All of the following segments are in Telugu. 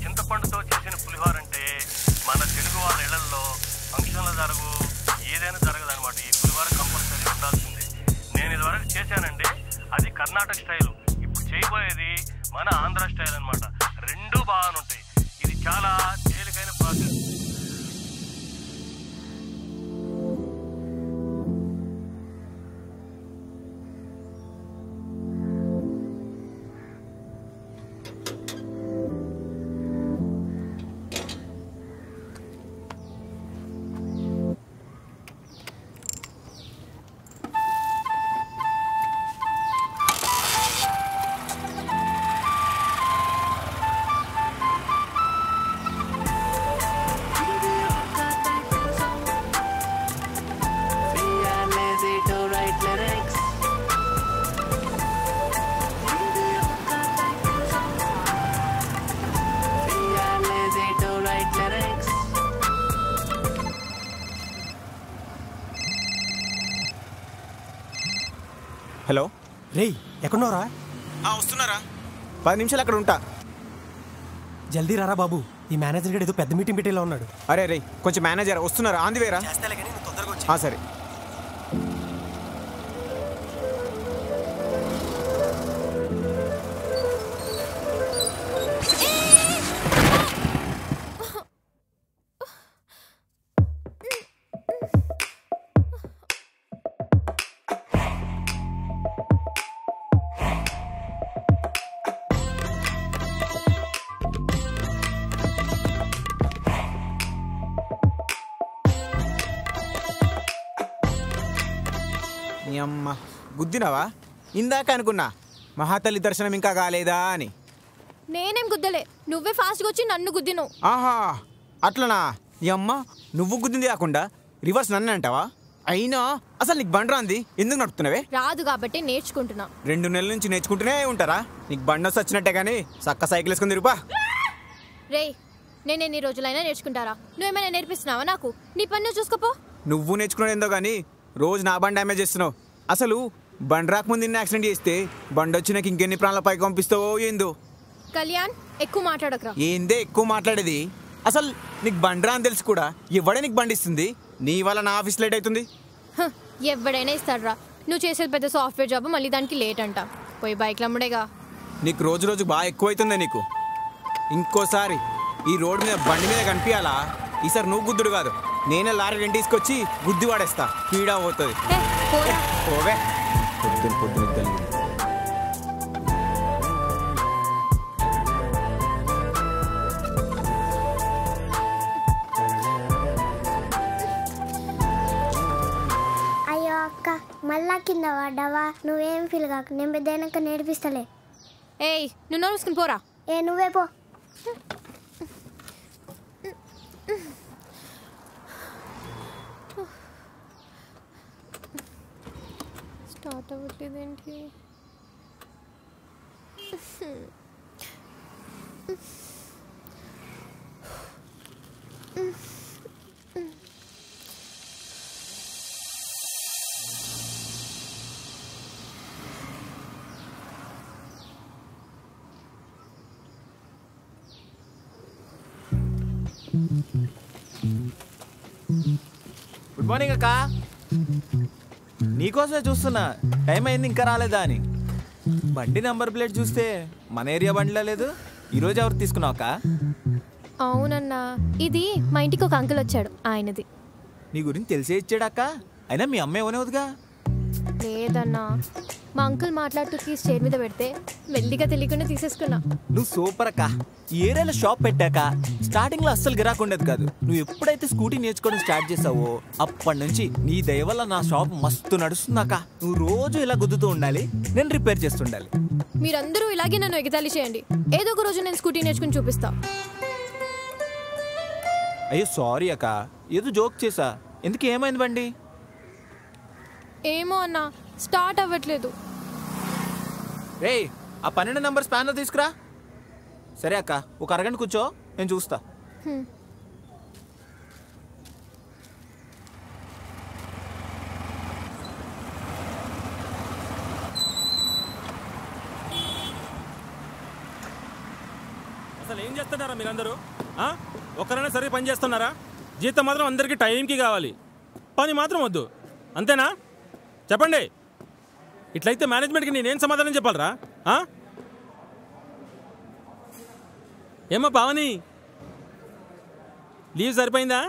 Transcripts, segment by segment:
చింతపండుతో చేసిన పులిహోర అంటే మన తెలుగు వాళ్ళ ఇళ్లలో ఫంక్షన్లు జరగు ఏదైనా జరగదు అనమాట. ఈ పులిహోర కంపల్సరీ ఉండాల్సిందే. నేను ఇదివరకు చేశానండి, అది కర్ణాటక స్టైల్. ఇప్పుడు చేయబోయేది మన ఆంధ్ర స్టైల్ అనమాట. రెండూ బాగానుంటాయి. ఇది చాలా తేలికైన ప్రాసెస్. హలో రేయ్, ఎక్కడున్నారా? వస్తున్నారా? 10 నిమిషాలు అక్కడ ఉంటా. జల్దీ రారా బాబు, ఈ మేనేజర్ గడు ఏదో పెద్ద మీటింగ్ పెట్టేలా ఉన్నాడు. అరే రే, కొంచెం మేనేజర్ వస్తున్నారా? ఆంది వేరా? సరే. అమ్మ గుద్దినావా? ఇందాక అనుకున్నా మహాతల్లి దర్శనం ఇంకా కాలేదా అని. నేనేం గుద్దలే, నువ్వే ఫాస్ట్గా వచ్చి నన్ను గుద్దినావు. ఆహా అట్లనా? ఈ అమ్మ నువ్వు గుద్దింది కాకుండా రివర్స్ నన్ను అంటావా? అయినా అసలు నీకు బండి రాంది, ఎందుకు నడుపుతున్నావే? రాదు కాబట్టి నేర్చుకుంటున్నా. 2 నెలల నుంచి నేర్చుకుంటూనే ఉంటారా? నీకు బండి వస్తే వచ్చినట్టే కానీ చక్క సైకిల్ వేసుకుని తిరుపా. రే, నేను ఎన్ని రోజులైనా నేర్చుకుంటారా? నువ్వేమైనా నేర్పిస్తున్నావా నాకు? నీ పన్ను చూసుకోపో. నువ్వు నేర్చుకునేది ఏందో కానీ రోజు నా బండి డ్యామేజ్ చేస్తున్నావు. అసలు బండి రాకముందు నిన్న యాక్సిడెంట్ చేస్తే బండి వచ్చి నాకు ఇంకెన్ని ప్రాణాల పైకి పంపిస్తావో ఏందో. కళ్యాణ్, ఎక్కువ మాట్లాడకరా. ఏందే ఎక్కువ మాట్లాడేది? అసలు నీకు బండి రా అని తెలిసి కూడా ఎవడే నీకు బండి ఇస్తుంది? నీ వల్ల నా ఆఫీస్ లేట్ అవుతుంది. ఎవడైనా ఇస్తాడ్రా, నువ్వు చేసేది పెద్ద సాఫ్ట్వేర్ జాబ్, మళ్ళీ దానికి లేట్ అంట. పోయి బైక్లు అమ్ముడేగా. నీకు రోజు రోజు బాగా ఎక్కువ అవుతుందే నీకు. ఇంకోసారి ఈ రోడ్డు మీద బండి మీద కనిపించాలా? ఈసారి నువ్వు గుద్దుడు కాదు, నేనే లారీ రెండు తీసుకొచ్చి గుద్ది వాడేస్తా. పీడా పోతుంది. పోవే పొద్దున పొద్దున ఇద్దరు. అయ్యో అక్క, మళ్ళా కింద పడ్డావా? నువ్వేం ఫీల్ కాకు, నేను పెద్దయినాక నేర్పిస్తలే. ఏయ్, నువ్వు నోరుసుకుని పోరా. నువ్వే పో. స్టార్ట్ అవ్వట్లేదేంటి? గుడ్ మార్నింగ్ అక్క. నీకోసమే చూస్తున్నా, టైం అయింది ఇంకా రాలేదా అని. బండి నంబర్ ప్లేట్ చూస్తే మన ఏరియా బండిలా లేదు. ఈరోజు ఎవరు తీసుకున్నావు అక్క? అవునన్నా, ఇది మా ఇంటికి ఒక అంకుల్ వచ్చాడు, ఆయనది. నీ గురించి తెలిసే ఇచ్చాడు అక్క. అయినా మీ అమ్మ ఏమనేవద్దుగా? లేదన్నా, మా అంకుల్ మాట్లాడుతూ కీస్ చైర్ మీద పెడితే మెల్లిగా తెలియకుండా తీసేసుకున్నా. నువ్వు సూపర్ అక్క. ఈ ఏరియాలో షాప్ పెట్టాక స్టార్టింగ్ లో అస్సలు గిరాకు ఉండేది కాదు. నువ్వు ఎప్పుడైతే స్కూటీ నేర్చుకోవడం స్టార్ట్ చేసావో అప్పటి నుంచి నీ దయ వల్ల నా షాప్ మస్తు నడుస్తుందక్క. నువ్వు రోజు ఇలా గుద్దుతూ ఉండాలి, నేను రిపేర్ చేస్తుండాలి. మీరందరూ ఇలాగే నన్ను ఎగతాళి చేయండి, ఏదో ఒక రోజు నేను స్కూటీ నేర్చుకుని చూపిస్తా. అయ్యో సారీ అక్క, ఏదో జోక్ చేసా. ఎందుకు, ఏమైంది బండి? ఏమో అన్నా, స్టార్ట్ అవ్వట్లేదు. రే, ఆ 12 నంబర్ స్పానర్ తీసుకురా. సరే అక్క, ఒక అరగంట కూర్చో, నేను చూస్తా. అసలు ఏం చేస్తున్నారా మీరందరూ? ఒక్కరైనా సరే పని చేస్తున్నారా? జీతం మాత్రం అందరికీ టైంకి కావాలి, పని మాత్రం వద్దు, అంతేనా? చెప్పండి. ఇట్లయితే మేనేజ్మెంట్కి నేనేం సమాధానం చెప్పాలరా? ఏమో పావని, లీవ్ సరిపోయిందా?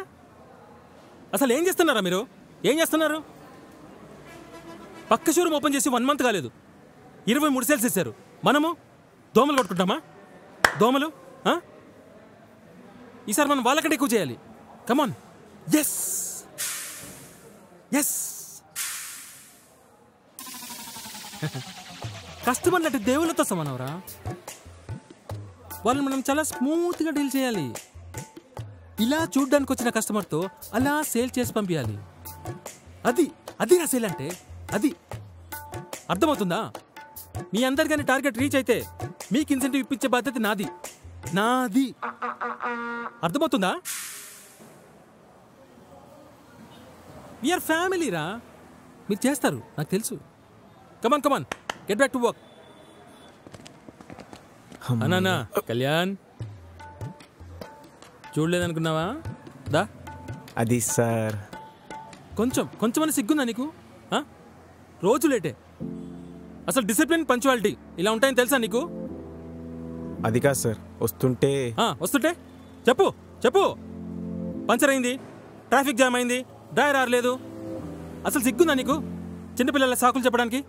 అసలు ఏం చేస్తున్నారా మీరు? ఏం చేస్తున్నారు? పక్క షోరూమ్ ఓపెన్ చేసి 1 మంత్ కాలేదు, 23 సేల్స్ ఇచ్చారు. మనము దోమలు కొట్టుకుంటామా? దోమలు. ఈసారి మనం వాళ్ళకంటే ఎక్కువ చేయాలి. కమాన్. Yes yes. కస్టమర్లు అంటే దేవుళ్ళతో సమానవరా. వాళ్ళు మనం చాలా స్మూత్గా డీల్ చేయాలి. ఇలా చూడ్డానికి వచ్చిన కస్టమర్తో అలా సేల్ చేసి పంపించాలి. అది నా సేల్ అంటే. అది అర్థమవుతుందా? మీ అందరికీ టార్గెట్ రీచ్ అయితే మీకు ఇన్సెంటివ్ ఇప్పించే బాధ్యత నాది. అర్థమవుతుందా? వీఆర్ ఫ్యామిలీ రా. మీరు చేస్తారు, నాకు తెలుసు. Come on get back to work. అన్నా కళ్యాణ్, చూడలేదనుకున్నావా? దా. అది సార్ కొంచెమని సిగ్గుందా నీకు? రోజు లేటే. అసలు డిసిప్లిన్, పంచువాలిటీ ఇలా ఉంటాయని తెలుసా నీకు? అది కాదు సార్, వస్తుంటే చెప్పు. పంచర్ అయింది, ట్రాఫిక్ జామ్ అయింది, డ్రైవర్ రాలేదు. అసలు సిగ్గుందా నీకు చిన్నపిల్లల సాకులు చెప్పడానికి?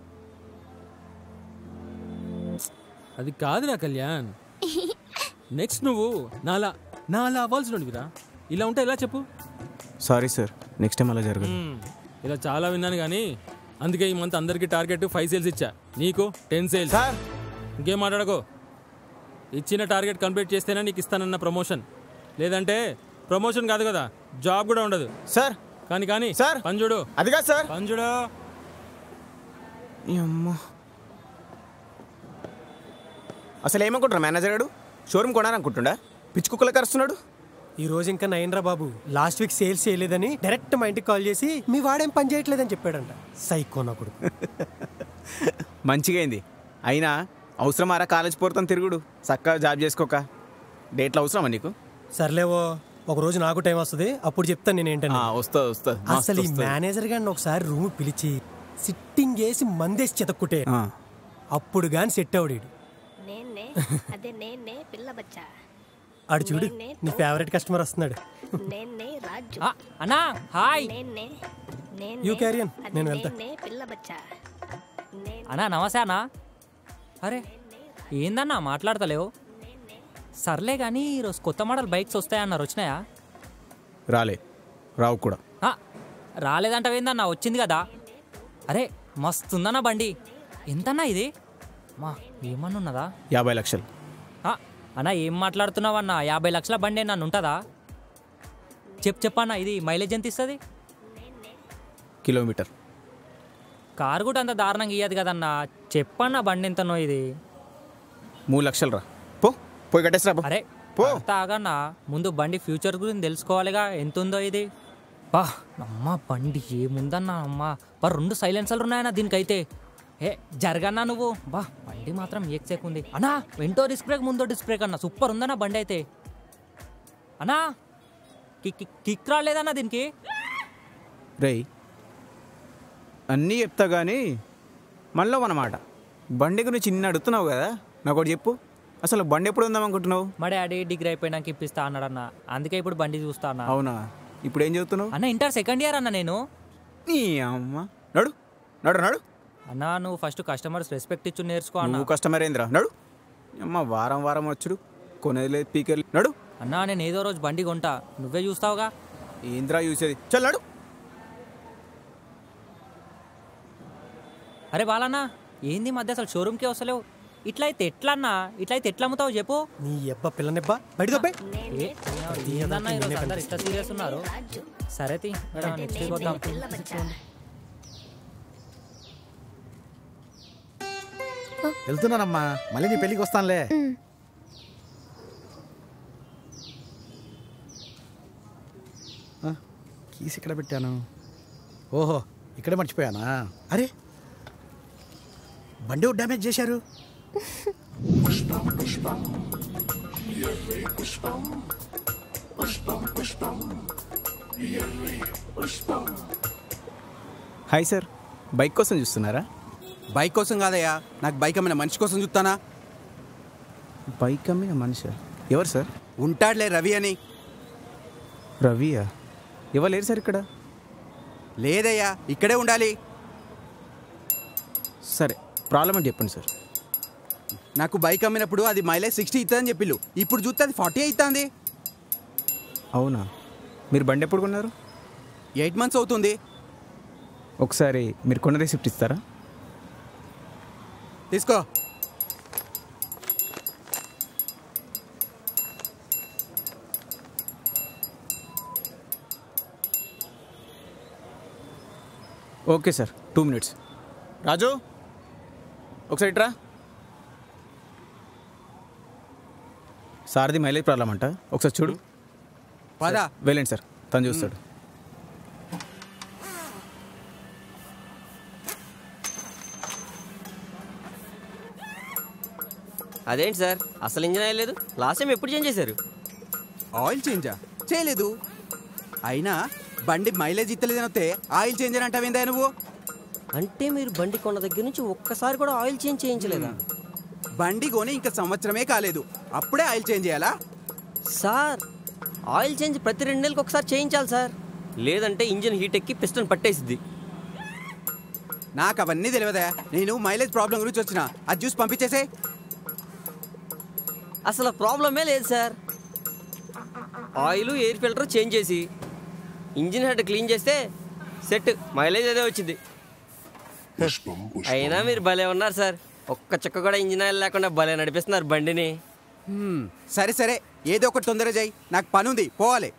అది కాదురా కళ్యాణ్. నెక్స్ట్ నువ్వు నాలా అవ్వాల్సినవిరా. ఇలా ఉంటే ఎలా చెప్పు? సారీ సార్, నెక్స్ట్ టైం అలా జరగదు. ఇలా చాలా విన్నాను కానీ అందుకే ఈ మంత్ అందరికీ టార్గెట్ 5 సేల్స్ ఇచ్చా. నీకు 10 సేల్స్. సార్ ఇంకేం మాట్లాడకో. ఇచ్చిన టార్గెట్ కంప్లీట్ చేస్తేనే నీకు ఇస్తానన్న ప్రమోషన్, లేదంటే ప్రమోషన్ కాదు కదా, జాబ్ కూడా ఉండదు. సార్ కానీ సార్ పని చూడు. అది కాదు సార్, పని చూడు. అసలు ఏమనుకుంటున్నా మేనేజర్ గారు? షోరూమ్ కొనాలనుకుంటుండా? పిచ్చి కుక్కల కరుస్తున్నాడు. ఈ రోజు ఇంకా నైన్రా బాబు, లాస్ట్ వీక్ సేల్స్ చేయలేదని డైరెక్ట్ మా ఇంటికి కాల్ చేసి మీ వాడేం పని చేయట్లేదని చెప్పాడంట. సైకోనా కొడుకు. మంచిగా అయింది. అయినా అవసరమారా కాలేజ్ పోతాం తిరుగుడు? చక్కగా జాబ్ చేసుకోక. డేట్లు అవసరమా నీకు? సర్లేవో, ఒక రోజు నాకు టైం వస్తుంది, అప్పుడు చెప్తాను నేను ఏంటని. వస్తా. అసలు ఈ మేనేజర్ గారిని ఒకసారి రూమ్ పిలిచి సిట్టింగ్ వేసి మందేసి చెతక్కుటే అప్పుడు గాని సెట్ అవడీడు. ఆడు చూడు, నీ ఫేవరెట్ కస్టమర్ వస్తున్నాడు. అన్నా హాయ్. యూ క్యారియన్, నేను వెళ్తా. అన్నా నమస్తే అన్నా. అరే ఏందన్నా మాట్లాడతలేవు? సర్లే కానీ ఈరోజు కొత్త మోడల్ బైక్స్ వస్తాయన్నారు, వచ్చినాయా? రావు కూడా. రాలేదంటావేందన్నా, వచ్చింది కదా. అరే మస్తుందన్నా బండి. ఎంతన్నా ఇది? మా ఏమన్నా ఉన్నదా? 50 లక్షలు. అన్నా ఏం మాట్లాడుతున్నావన్నా? 50 లక్షల బండి నన్ను ఉంటుందా? చెప్పన్నా, ఇది మైలేజ్ ఎంత ఇస్తుంది? కిలోమీటర్. కారు కూడా అంత దారుణంగా ఇయ్యదు కదన్నా. చెప్పన్నా బండి ఎంతనో ఇది? 3 లక్షలు రా. పోయి కట్టేసిరా. అరే తాగన్నా, ముందు బండి ఫ్యూచర్ గురించి తెలుసుకోవాలిగా, ఎంత ఉందో ఇది. బా అమ్మ బండి ఏముందన్నా. అమ్మ 2 సైలెన్సర్లు ఉన్నాయన్నా దీనికైతే. జరగన్నా నువ్వు. బా బండి మాత్రం ఏక్సేకుంది అన్నా. వెంటో డిస్క్ బ్రేక్, ముందో డిస్క్ బ్రేక్ అన్న సూపర్ ఉందన్నా బండి అయితే. అన్నా కిక్ రాలేదన్నా దీనికి? రేయ్ అన్నీ చెప్తా కానీ మళ్ళీ అన్నమాట, బండి గురించి చిన్న అడుగుతున్నావు కదా, నాకు ఒకటి చెప్పు. అసలు బండి ఎప్పుడు ఉందాం అనుకుంటున్నావు? మా డాడీ డిగ్రీ అయిపోయినాక ఇప్పిస్తా అన్నాడన్న, అందుకే ఇప్పుడు బండి చూస్తా అన్న. అవునా? ఇప్పుడు ఏం చదువుతున్నావు? అన్న ఇంటర్ సెకండ్ ఇయర్ అన్న నేను. నీ అమ్మ, నడు నడు నడు. అన్నా నువ్వు ఫస్ట్ కస్టమర్స్ రెస్పెక్ట్ ఇచ్చు నేర్చుకో అన్న. నువ్వు కస్టమర్ ఏంద్రా? నడు. అమ్మ వారం వచ్చుడు, కొనేది లేదు, పీకర్లు. నడు. అన్నా నేను ఏదో రోజు బండి కొంటా, నువ్వే చూస్తావుగా. ఏంద్రా చూసేది? చల్ నడు. అరే బాలన్నా, ఏంది మధ్య అసలు షోరూమ్కే వస్తలేవు? ఇట్లయితే ఎట్లా అన్నా? ఇట్లయితే ఎట్లా అమ్ముతావు చెప్పు? నీ అబ్బా పిల్లనిబ్బా బయట ఏందన్నా ఈరోజు అందరు ఇష్ట సీరియస్ ఉన్నారు. సరే నెక్స్ట్ వద్దాం. వెళ్తున్నానమ్మా, మళ్ళీ నీ పెళ్ళికి వస్తానులే. కీస్ ఇక్కడ పెట్టాను. ఓహో ఇక్కడే మర్చిపోయానా? అరే బండి డ్యామేజ్ చేశారు. హాయ్ సార్, బైక్ కోసం చూస్తున్నారా? బైక్ కోసం కాదయ్యా, నాకు బైక్ అమ్మిన మనిషి కోసం చూస్తానా. బైక్ అమ్మిన మనిషి ఎవరు సార్? ఉంటాడులే రవి అని. రవియా? ఎవరు లేరు సార్ ఇక్కడ. లేదయ్యా, ఇక్కడే ఉండాలి. సరే, ప్రాబ్లం అని చెప్పండి సార్. నాకు బైక్ అమ్మినప్పుడు అది మైలేజ్ 60 ఇస్తుందని చెప్పిల్లు, ఇప్పుడు చూస్తే అది 40 అవుతుంది. అవునా? మీరు బండి ఎప్పుడు కొన్నారు? 8 months అవుతుంది. ఒకసారి మీరు కొన్న రిసిప్ట్ ఇస్తారా? తీసుకో. Okay sir, 2 minutes. రాజు, ఒకసారి ఇట్రా. సార్ది మైలేజ్ ప్రాబ్లం అంట, ఒకసారి చూడు. పదా వెళ్ళండి సార్, తను చూస్తాడు. అదేంటి సార్, అసలు ఇంజిన్ ఆయిల్ లేదు. లాస్ట్ టైం ఎప్పుడు చేంజ్ చేశారు? ఆయిల్ చేంజా చేయలేదు. అయినా బండి మైలేజ్ ఇస్తలేదని వస్తే ఆయిల్ చేంజర్ అంటావేందా నువ్వు? అంటే మీరు బండి కొన్న దగ్గర నుంచి ఒక్కసారి కూడా ఆయిల్ చేంజ్ చేయించలేదా? బండి కొని ఇంకా సంవత్సరమే కాలేదు, అప్పుడే ఆయిల్ చేంజ్ చేయాలా? సార్, ఆయిల్ చేంజ్ ప్రతి 2 నెలలకు ఒకసారి చేయించాలి సార్, లేదంటే ఇంజిన్ హీట్ ఎక్కి పిస్టన్ పట్టేసిద్ది. నాకు అవన్నీ తెలియదా, నేను మైలేజ్ ప్రాబ్లం గురించి వచ్చిన, అది చూసి పంపించేసే. అసలు ప్రాబ్లమే లేదు sir. Oil air filter change చేసి ఇంజిన్ హెడ్ క్లీన్ చేస్తే సెట్, మైలేజ్ అదే వచ్చింది. అయినా మీరు భలే ఉన్నారు సార్, ఒక్క చుక్క కూడా ఇంజిన్ ఆయిల్ లేకుండా భలే నడిపిస్తున్నారు బండిని. సరే సరే, ఏదో ఒకటి తొందర చేయి, నాకు పని ఉంది, పోవాలి.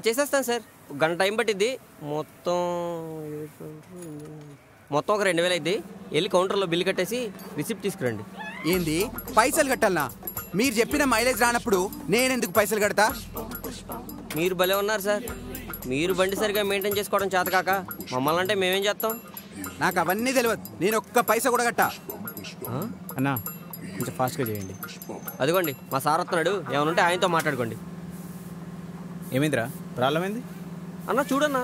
చేసేస్తాను సార్, 1 గంట టైం పట్టిద్ది. మొత్తం ఒక 2000 అయింది. వెళ్ళి కౌంటర్లో బిల్లు కట్టేసి రిసిప్ట్ తీసుకురండి. ఏంది పైసలు కట్టాలనా? మీరు చెప్పిన మైలేజ్ రానప్పుడు నేనెందుకు పైసలు కడతా? మీరు భలే ఉన్నారు సార్, మీరు బండి సరిగా మెయింటైన్ చేసుకోవడం చేత కాక మమ్మల్ని అంటే మేమేం చేస్తాం? నాకు అవన్నీ తెలియదు, నేను ఒక్క పైసా కూడా కట్టా. అన్నా, కొంచెం ఫాస్ట్గా చేయండి. అదిగోండి మా సార్ వస్తున్నాడు, ఏమనుంటే ఆయనతో మాట్లాడుకోండి. ఏమైందిరా, ప్రాబ్లం ఏంది? అన్న చూడన్నా,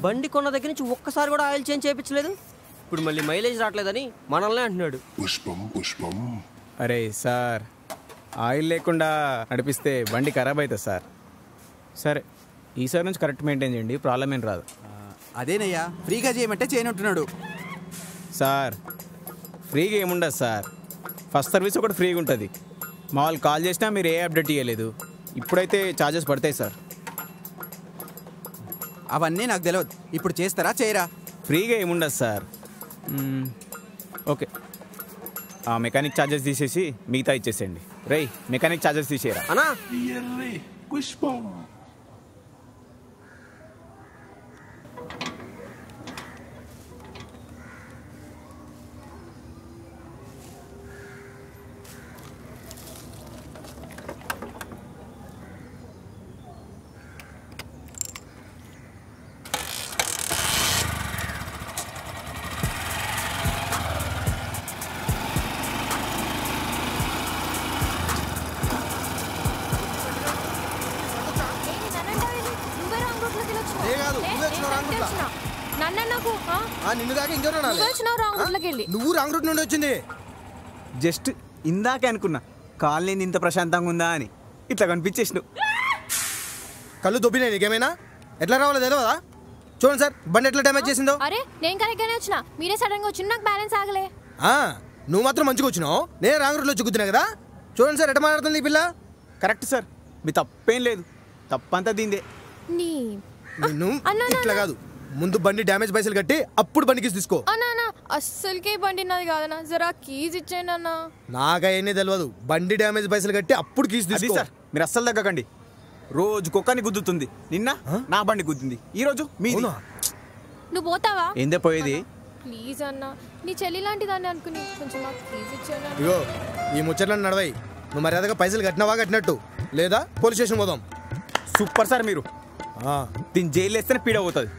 బండి కొన్న దగ్గర నుంచి ఒక్కసారి కూడా ఆయిల్ చేంజ్ చేయించలేదు. ఇప్పుడు మళ్ళీ మైలేజ్ రావట్లేదని మనల్నే అంటున్నాడు. అరే సార్, ఆయిల్ లేకుండా నడిపిస్తే బండి ఖరాబ్ అవుతుంది సార్. సరే, ఈసారి నుంచి కరెక్ట్ మెయింటైన్ చేయండి, ప్రాబ్లం ఏం రాదు. అదేనయ్యా, ఫ్రీగా చేయమంటే చేయనంటున్నాడు. సార్, ఫ్రీగా ఏముండదు సార్, ఫస్ట్ సర్వీస్ ఒకటి ఫ్రీగా ఉంటుంది. మా వాళ్ళు కాల్ చేసినా మీరు ఏ అప్డేట్ ఇవ్వలేదు, ఇప్పుడైతే ఛార్జెస్ పడతాయి సార్. అవన్నీ నాకు తెలియదు, ఇప్పుడు చేస్తారా చేయరా? ఫ్రీగా ఏముండదు సార్. ఓకే, ఆ మెకానిక్ ఛార్జెస్ తీసేసి మిగతా ఇచ్చేసేయండి. రై, మెకానిక్ ఛార్జెస్ తీసేయరా. అన్నా నువ్వు రాంగ్ రూట్ నుండి వచ్చింది. జస్ట్ ఇందాకే అనుకున్నా కాలనీ ఇంత ప్రశాంతంగా ఉందా అని, ఇట్లా కనిపించేసినావు. కళ్ళు దొబ్బినాయి నీకేమైనా? ఎట్లా రావాలో తెలియదా? చూడండి సార్, బండి ఎట్లా డ్యామేజ్ చేసిందో. అరే నేను కరెక్ట్గానే వచ్చిన, మీరే సడన్ గా వచ్చి నాకు బ్యాలెన్స్ ఆగలే. నువ్వు మాత్రం మంచిగా వచ్చినావు, నేను రాంగ్ రూట్లో చిక్కుతున్నా కదా. చూడండి సార్, ఎట్లా మాట్లాడుతుంది ఈ పిల్ల. కరెక్ట్ సార్, మీ తప్పేం లేదు, తప్పంతా దీందే. నిన్ను ఇట్లా కాదు, ముందు బండి డ్యామేజ్ పైసలు కట్టి అప్పుడు బండి కీస్ తీసుకో. అన్నా అస్సలకే బండి నాది కాదన్నా, జరా కీస్ ఇచ్చేయండి అన్నా. నాకయన్నీ తెలియదు, బండి డ్యామేజ్ పైసలు కట్టి అప్పుడు కీస్ తీసుకో. సార్, మీరు అస్సలు తగ్గకండి. రోజు కుక్కని గుద్దుతుంది, నిన్న నా బండి గుద్దింది, ఈ రోజు మీది. నువ్వు పోతావా? ఏందే పోయేది? ప్లీజ్ అన్నా, నీ చెల్లి లాంటి దాన్ని అనుకుని కొంచెం నాకు కీస్ ఇచ్చేయండి. ఇగో ఈ ముచ్చట్లను నడవాయి. నువ్వు మర్యాదగా పైసలు కట్టినవా కట్టినట్టు, లేదా పోలీస్ స్టేషన్ పోదాం. సూపర్ సార్, మీరు దీన్ని జైలు వేస్తేనే పీడ అవుతుంది.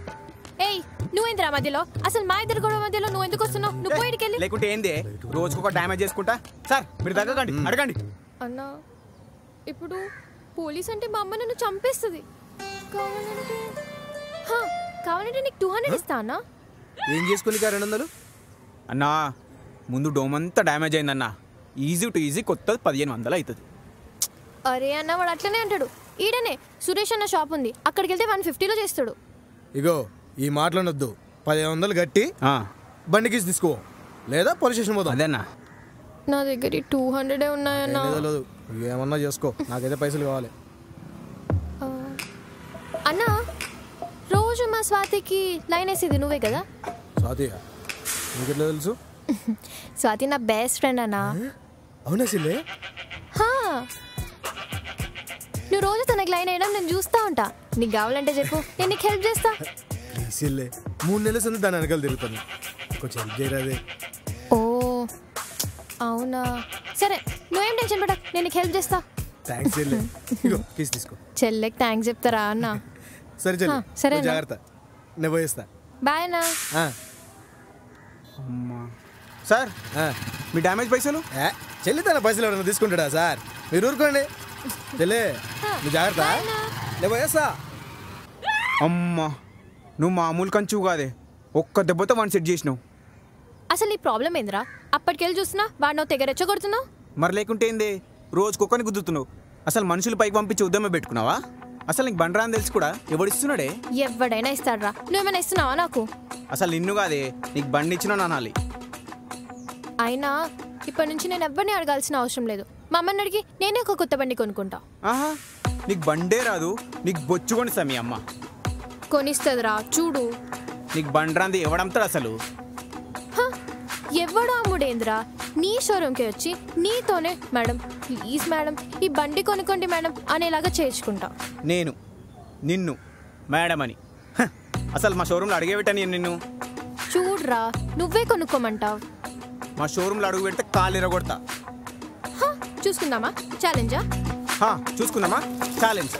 ఏయ్, నువ్వేంద్రా మధ్యలో? అసలు మా ఇద్దరు గొడవ మధ్యలో నువ్వు ఎందుకు వస్తున్నావు? నువ్వు పోయిడికెళ్ళి. లేకుంటే ఏందే రోజుకొక డ్యామేజ్ చేసుకుంటా. సార్, మీరు తగ్గకండి, అడగండి. అన్నా ఇప్పుడు పోలీస్ అంటే మా అమ్మ నన్ను చంపేస్తుంది. కావాలంటే కావాలంటే నీకు 200 ఇస్తా అన్నా. ఏం చేసుకుని 200? అన్నా ముందు డోమ్ అంతా డ్యామేజ్ అయిందన్నా. ఈజీ టు ఈజీ కొత్తది 1500 అవుతుంది. అరే అన్న వాడు అట్లనే అంటాడు. ఈడనే సురేష్ అన్న షాప్ ఉంది, అక్కడికి వెళ్తే 150లో చేస్తాడు. ఇగో ఈ మాటలనొద్దు. 1500 గట్టి బండికి తీసుకో, లేదా పోలీస్ స్టేషన్ పోదాం. అదేనా నా దగ్గర 200 ఉన్నాయన్నా. లేదు ఏమన్నా చేసుకో, నాకైతే పైసలు కావాలి. అన్నా రోజు మా స్వాతికి లైన్ వేసేది నువ్వే కదా? స్వాతి నీకెట్లా తెలుసు? స్వాతి నా బెస్ట్ ఫ్రెండ్ అన్నా. అవునా సిల్లే? నువ్వు రోజు తనకి లైన్ వేయడం నేను చూస్తా ఉంటా. నీకు కావాలంటే చెప్పు, నేను నీకు హెల్ప్ చేస్తా. సిల్లే 3 నెలల సంది దాని వెనకాల తిరుగుతాను, కొంచెం హెల్ప్ చేయరాదే? ఓ అవునా, సరే నువ్వేం టెన్షన్ పడకు, నేను నీకు హెల్ప్ చేస్తా. థ్యాంక్స్ చెల్లె. ఇగో కీస్ తీసుకో. చెల్లెకి థ్యాంక్స్ చెప్తారా అన్న? సరే చెల్లె, సరే జాగ్రత్త, నేను పోయేస్తా. బాయ్ అన్నా. సార్ మీ డ్యామేజ్ పైసలు? చెల్లి తన పైసలు ఎవరైనా తీసుకుంటాడా సార్? మీరు ఊరుకోండి. చెల్లె నువ్వు జాగ్రత్త, నేను పోయేస్తా. అమ్మా నువ్వు మామూలు కంచు కాదే, ఒక్క దెబ్బతో వన్ సెట్ చేసినావు. అసలు నీ ప్రాబ్లం ఏందిరా? అప్పటికెళ్ళి చూస్తున్నా వాడు నువ్వు తెగ రెచ్చగొడుతున్నావు. మరి లేకుంటే ఏంది రోజుకొక్కని గుద్దుతున్నావు? అసలు మనుషులు పైకి పంపించి ఉద్యమే పెట్టుకున్నావా? అసలు నీకు బండరా అని తెలిసి కూడా ఎవడిస్తున్నాడే? ఎవడైనా ఇస్తాడ్రా, నువ్వేమైనా ఇస్తున్నావా నాకు? అసలు నిన్ను కాదే, నీకు బండి ఇచ్చినా నానాలి. అయినా ఇప్పటి నుంచి నేను ఎవరిని అడగాల్సిన అవసరం లేదు. మా అమ్మని అడిగి నేనే ఒక కొత్త బండి కొనుక్కుంటా. ఆహా నీకు బండే రాదు, నీకు బొచ్చు కొనిస్తా మీ అమ్మ. కొనిస్తుందిరా చూడు. నీకు బండ్రాంది ఎవడమ్ముతాడు అసలు? ఎవడో అమ్ముడేంద్రా, నీ షోరూమ్కి వచ్చి నీతోనే మేడం ప్లీజ్ మేడం ఈ బండి కొనుక్కోండి మేడం అనేలాగా చేర్చుకుంటా. నేను నిన్ను మేడం అని అసలు మా షోరూంలో అడిగేవిటా నేను నిన్ను? చూడ్రా నువ్వే కొనుక్కోమంటావు. మా షోరూంలో అడుగు పెడితే కాలు ఇరగొడతా. చూసుకుందామా ఛాలెంజా? చూసుకుందామా ఛాలెంజ్.